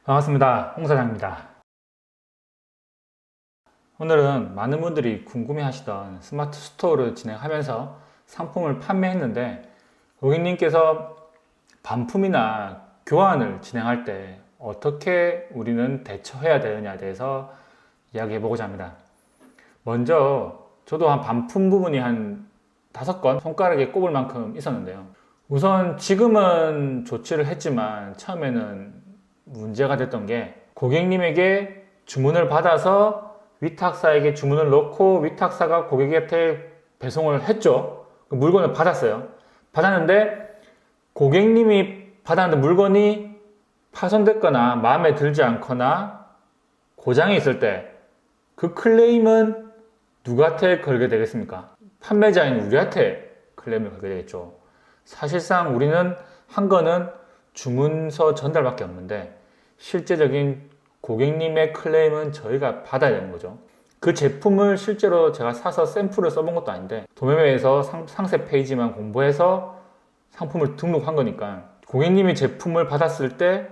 반갑습니다. 홍 사장입니다. 오늘은 많은 분들이 궁금해 하시던 스마트 스토어를 진행하면서 상품을 판매했는데 고객님께서 반품이나 교환을 진행할 때 어떻게 우리는 대처해야 되느냐에 대해서 이야기해 보고자 합니다. 먼저 저도 한 반품 부분이 한 5건 손가락에 꼽을 만큼 있었는데요. 우선 지금은 조치를 했지만 처음에는 문제가 됐던 게 고객님에게 주문을 받아서 위탁사에게 주문을 넣고 위탁사가 고객한테 배송을 했죠. 그 물건을 받았어요. 받았는데 고객님이 받았는데 물건이 파손됐거나 마음에 들지 않거나 고장이 있을 때 그 클레임은 누구한테 걸게 되겠습니까? 판매자인 우리한테 클레임을 걸게 되겠죠. 사실상 우리는 한 거는 주문서 전달밖에 없는데 실제적인 고객님의 클레임은 저희가 받아야 되는 거죠. 그 제품을 실제로 제가 사서 샘플을 써본 것도 아닌데 도매매에서 상세 페이지만 공부해서 상품을 등록한 거니까 고객님이 제품을 받았을 때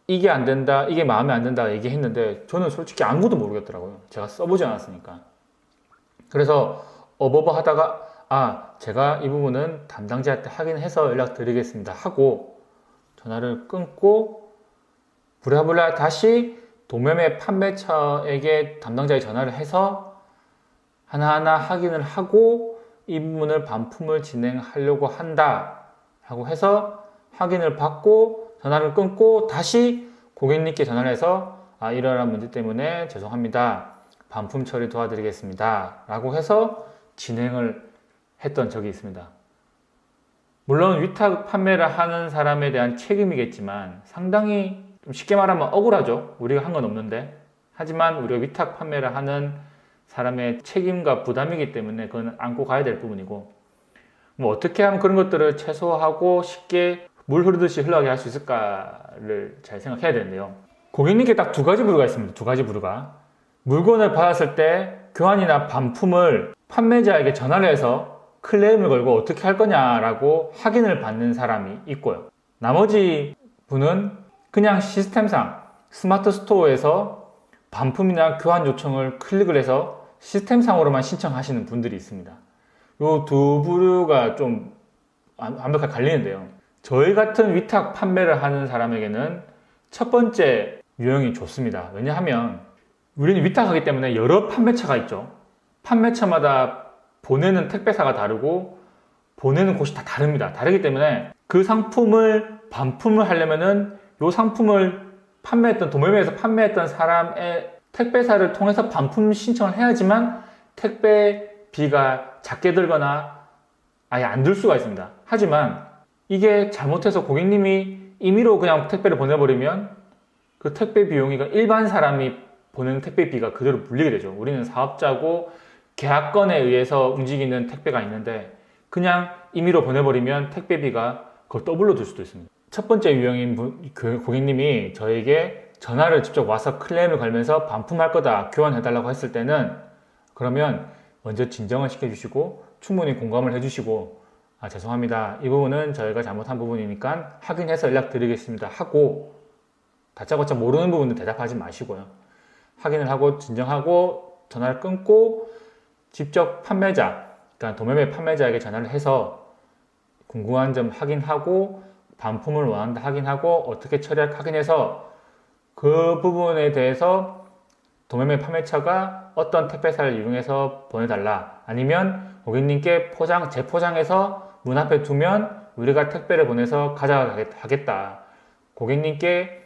이게 안 된다, 이게 마음에 안 든다 얘기했는데 저는 솔직히 아무것도 모르겠더라고요. 제가 써보지 않았으니까. 그래서 어버버 하다가 제가 이 부분은 담당자한테 확인해서 연락드리겠습니다 하고 전화를 끊고 부랴부랴 다시 도매매 판매처에게 담당자에 전화를 해서 하나하나 확인을 하고 이 부분을 반품을 진행하려고 한다 라고 해서 확인을 받고 전화를 끊고 다시 고객님께 전화를 해서 이러한 문제 때문에 죄송합니다. 반품 처리 도와드리겠습니다 라고 해서 진행을 했던 적이 있습니다. 물론 위탁 판매를 하는 사람에 대한 책임이겠지만 상당히 좀 쉽게 말하면 억울하죠. 우리가 한 건 없는데. 하지만 우리가 위탁 판매를 하는 사람의 책임과 부담이기 때문에 그건 안고 가야 될 부분이고 뭐 어떻게 하면 그런 것들을 최소화하고 쉽게 물 흐르듯이 흘러가게 할 수 있을까를 잘 생각해야 되는데요. 고객님께 딱 2가지 부류가 있습니다. 2가지 부류가. 물건을 받았을 때 교환이나 반품을 판매자에게 전화를 해서 클레임을 걸고 어떻게 할 거냐라고 확인을 받는 사람이 있고요. 나머지 분은 그냥 시스템상 스마트 스토어에서 반품이나 교환 요청을 클릭을 해서 시스템상으로만 신청하시는 분들이 있습니다. 이 2부류가 좀 완벽하게 갈리는데요. 저희 같은 위탁 판매를 하는 사람에게는 첫 번째 유형이 좋습니다. 왜냐하면 우리는 위탁하기 때문에 여러 판매처가 있죠. 판매처마다 보내는 택배사가 다르고 보내는 곳이 다 다릅니다. 다르기 때문에 그 상품을 반품을 하려면은 이 상품을 판매했던 도매매에서 판매했던 사람의 택배사를 통해서 반품 신청을 해야지만 택배비가 작게 들거나 아예 안 들 수가 있습니다. 하지만 이게 잘못해서 고객님이 임의로 그냥 택배를 보내버리면 그 택배 비용이 일반 사람이 보내는 택배비가 그대로 물리게 되죠. 우리는 사업자고 계약건에 의해서 움직이는 택배가 있는데 그냥 임의로 보내버리면 택배비가 그걸 더블로 들 수도 있습니다. 첫 번째 유형인 고객님이 저에게 전화를 직접 와서 클레임을 걸면서 반품할 거다, 교환해달라고 했을 때는 그러면 먼저 진정을 시켜주시고 충분히 공감을 해주시고 죄송합니다. 이 부분은 저희가 잘못한 부분이니까 확인해서 연락드리겠습니다 하고 다짜고짜 모르는 부분은 대답하지 마시고요. 확인을 하고 진정하고 전화를 끊고 직접 판매자, 그러니까 도매매 판매자에게 전화를 해서 궁금한 점 확인하고 반품을 원한다 확인하고 어떻게 처리할까 확인해서 그 부분에 대해서 도매매 판매처가 어떤 택배사를 이용해서 보내달라 아니면 고객님께 재포장해서 문 앞에 두면 우리가 택배를 보내서 가져가겠다 고객님께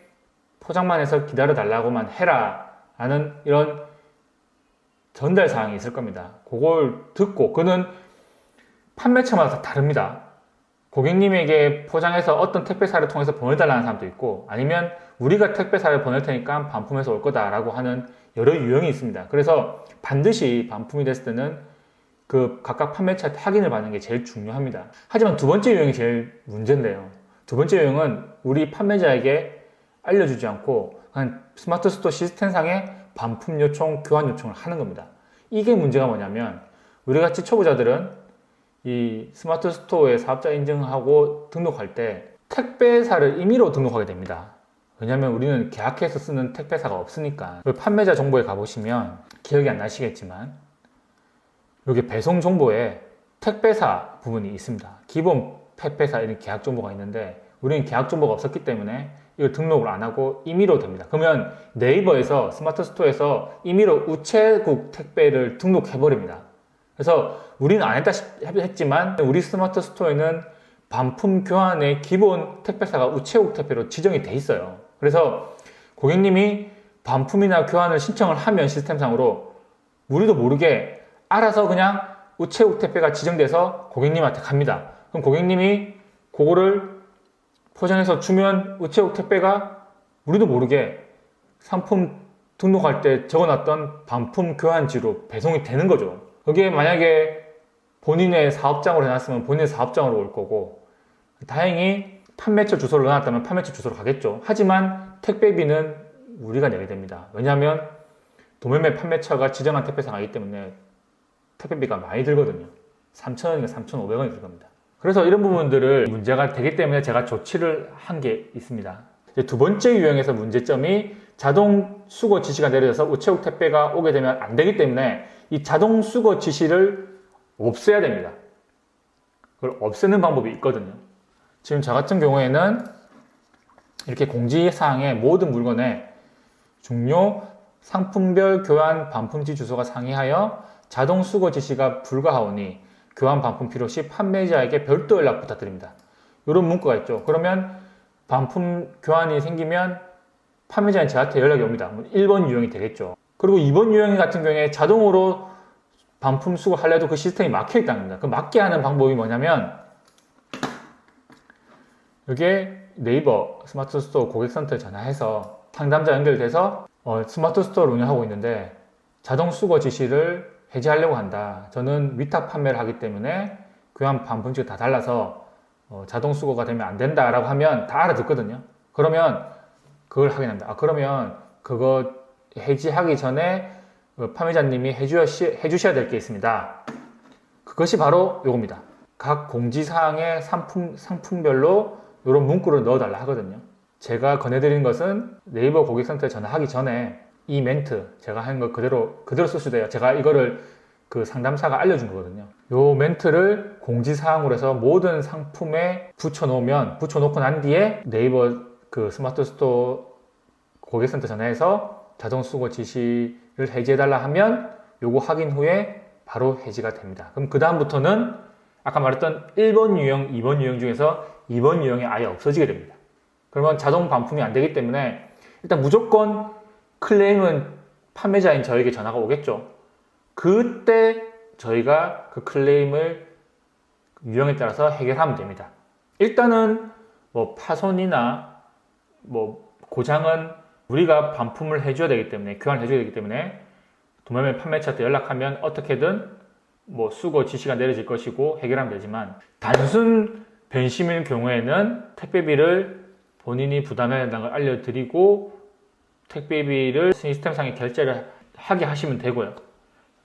포장만 해서 기다려 달라고만 해라 라는 이런 전달 사항이 있을 겁니다. 그걸 듣고 그는 판매처마다 다릅니다. 고객님에게 포장해서 어떤 택배사를 통해서 보내달라는 사람도 있고 아니면 우리가 택배사를 보낼 테니까 반품해서 올 거다라고 하는 여러 유형이 있습니다. 그래서 반드시 반품이 됐을 때는 그 각각 판매처한테 확인을 받는 게 제일 중요합니다. 하지만 2번째 유형이 제일 문제인데요. 2번째 유형은 우리 판매자에게 알려주지 않고 그냥 스마트 스토어 시스템상에 반품 요청, 교환 요청을 하는 겁니다. 이게 문제가 뭐냐면 우리같이 초보자들은 이 스마트 스토어에 사업자 인증하고 등록할 때 택배사를 임의로 등록하게 됩니다. 왜냐면 우리는 계약해서 쓰는 택배사가 없으니까. 판매자 정보에 가보시면 기억이 안 나시겠지만 여기 배송 정보에 택배사 부분이 있습니다. 기본 택배사 이런 계약 정보가 있는데 우리는 계약 정보가 없었기 때문에 이거 등록을 안 하고 임의로 됩니다. 그러면 네이버에서 스마트 스토어에서 임의로 우체국 택배를 등록해 버립니다. 그래서 우리는 안 했다 했지만 우리 스마트 스토어에는 반품 교환의 기본 택배사가 우체국 택배로 지정이 돼 있어요. 그래서 고객님이 반품이나 교환을 신청을 하면 시스템상으로 우리도 모르게 알아서 그냥 우체국 택배가 지정돼서 고객님한테 갑니다. 그럼 고객님이 그거를 포장해서 주면 우체국 택배가 우리도 모르게 상품 등록할 때 적어놨던 반품 교환지로 배송이 되는 거죠. 그게 만약에 본인의 사업장으로 해놨으면 본인의 사업장으로 올 거고, 다행히 판매처 주소를 넣어놨다면 판매처 주소로 가겠죠. 하지만 택배비는 우리가 내게 됩니다. 왜냐하면 도매매 판매처가 지정한 택배사가 있기 때문에 택배비가 많이 들거든요. 3,000원인가 3,500원이 들 겁니다. 그래서 이런 부분들을 문제가 되기 때문에 제가 조치를 한 게 있습니다. 두 번째 유형에서 문제점이 자동 수거 지시가 내려져서 우체국 택배가 오게 되면 안 되기 때문에 이 자동 수거 지시를 없애야 됩니다. 그걸 없애는 방법이 있거든요. 지금 저 같은 경우에는 이렇게 공지사항에 모든 물건에 종료, 상품별 교환 반품지 주소가 상이하여 자동 수거 지시가 불가하오니 교환 반품 필요 시 판매자에게 별도 연락 부탁드립니다. 이런 문구가 있죠. 그러면 반품 교환이 생기면 판매자는 저한테 연락이 옵니다. 1번 유형이 되겠죠. 그리고 2번 유형 같은 경우에 자동으로 반품 수거하려도 그 시스템이 막혀 있다는 겁니다. 그 막게 하는 방법이 뭐냐면 이게 네이버 스마트 스토어 고객센터에 전화해서 상담자 연결돼서 스마트 스토어를 운영하고 있는데 자동 수거 지시를 해지하려고 한다. 저는 위탁 판매를 하기 때문에 교환 반품지가 다 달라서 자동 수거가 되면 안 된다라고 하면 다 알아듣거든요. 그러면 그걸 확인합니다. 그러면 그거 해지하기 전에 판매자님이 해주셔야 될 게 있습니다. 그것이 바로 요겁니다. 각 공지사항에 상품별로 이런 문구를 넣어달라 하거든요. 제가 권해드리는 것은 네이버 고객센터에 전화하기 전에 이 멘트 제가 한 거 그대로 쓸 수도 돼요. 제가 이거를 그 상담사가 알려준 거거든요. 요 멘트를 공지사항으로 해서 모든 상품에 붙여놓고 난 뒤에 네이버 그 스마트 스토어 고객센터 전화해서 자동 수거 지시를 해지해달라 하면 요거 확인 후에 바로 해지가 됩니다. 그럼 그 다음부터는 아까 말했던 1번 유형, 2번 유형 중에서 2번 유형이 아예 없어지게 됩니다. 그러면 자동 반품이 안 되기 때문에 일단 무조건 클레임은 판매자인 저에게 전화가 오겠죠. 그때 저희가 그 클레임을 유형에 따라서 해결하면 됩니다. 일단은 뭐 파손이나 뭐 고장은 우리가 반품을 해줘야 되기 때문에, 교환을 해줘야 되기 때문에 도매매 판매처한테 연락하면 어떻게든 뭐 수거 지시가 내려질 것이고 해결하면 되지만, 단순 변심인 경우에는 택배비를 본인이 부담해야 한다는 걸 알려드리고 택배비를 시스템상에 결제를 하게 하시면 되고요.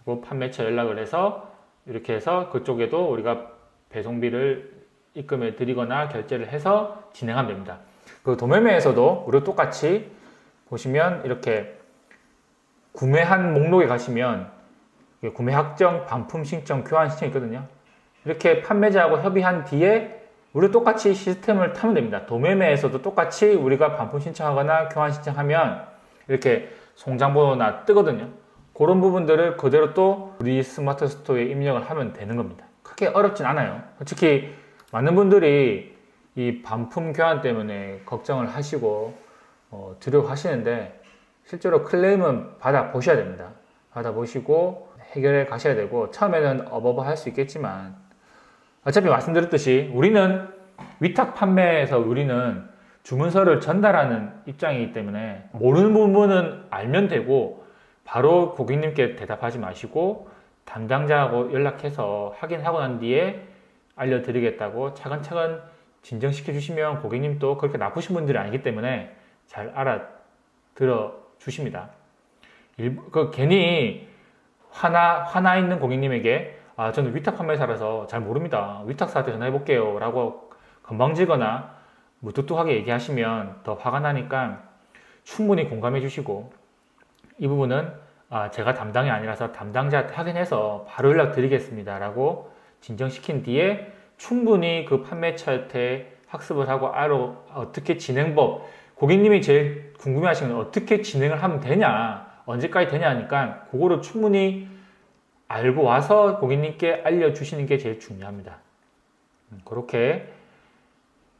그리고 판매처 연락을 해서 이렇게 해서 그쪽에도 우리가 배송비를 입금해 드리거나 결제를 해서 진행하면 됩니다. 그 도매매에서도 우리가 똑같이 보시면 이렇게 구매한 목록에 가시면 구매 확정, 반품 신청, 교환 신청이 있거든요. 이렇게 판매자하고 협의한 뒤에 우리 똑같이 시스템을 타면 됩니다. 도매매에서도 똑같이 우리가 반품 신청하거나 교환 신청하면 이렇게 송장번호나 뜨거든요. 그런 부분들을 그대로 또 우리 스마트 스토어에 입력을 하면 되는 겁니다. 크게 어렵진 않아요. 솔직히 많은 분들이 이 반품 교환 때문에 걱정을 하시고 두려워 하시는데 실제로 클레임은 받아 보셔야 됩니다. 받아 보시고 해결해 가셔야 되고, 처음에는 어버버 할 수 있겠지만 어차피 말씀드렸듯이 우리는 위탁 판매에서 우리는 주문서를 전달하는 입장이기 때문에 모르는 부분은 알면 되고 바로 고객님께 대답하지 마시고 담당자하고 연락해서 확인하고 난 뒤에 알려드리겠다고 차근차근 진정시켜 주시면 고객님도 그렇게 나쁘신 분들이 아니기 때문에 잘 알아들어 주십니다. 괜히 화나 있는 고객님에게 저는 위탁 판매사라서 잘 모릅니다. 위탁사한테 전화해 볼게요 라고 건방지거나 무뚝뚝하게 얘기하시면 더 화가 나니까 충분히 공감해 주시고, 이 부분은 제가 담당이 아니라서 담당자한테 확인해서 바로 연락드리겠습니다 라고 진정시킨 뒤에 충분히 그 판매처한테 학습을 하고 어떻게 진행법, 고객님이 제일 궁금해하시는 건 어떻게 진행을 하면 되냐, 언제까지 되냐 하니까 그거를 충분히 알고 와서 고객님께 알려주시는 게 제일 중요합니다. 그렇게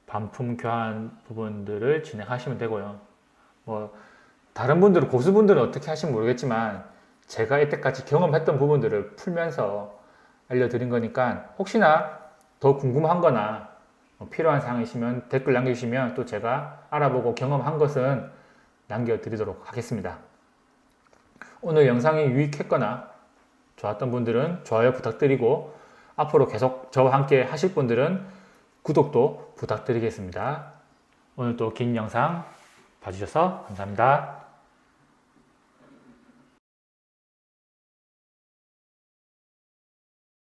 반품 교환 부분들을 진행하시면 되고요. 다른 분들은, 고수분들은 어떻게 하시면 모르겠지만 제가 이때까지 경험했던 부분들을 풀면서 알려드린 거니까 혹시나 더 궁금한 거나 필요한 사항이시면 댓글 남겨주시면 또 제가 알아보고 경험한 것은 남겨드리도록 하겠습니다. 오늘 영상이 유익했거나 좋았던 분들은 좋아요 부탁드리고, 앞으로 계속 저와 함께 하실 분들은 구독도 부탁드리겠습니다. 오늘 또 긴 영상 봐주셔서 감사합니다.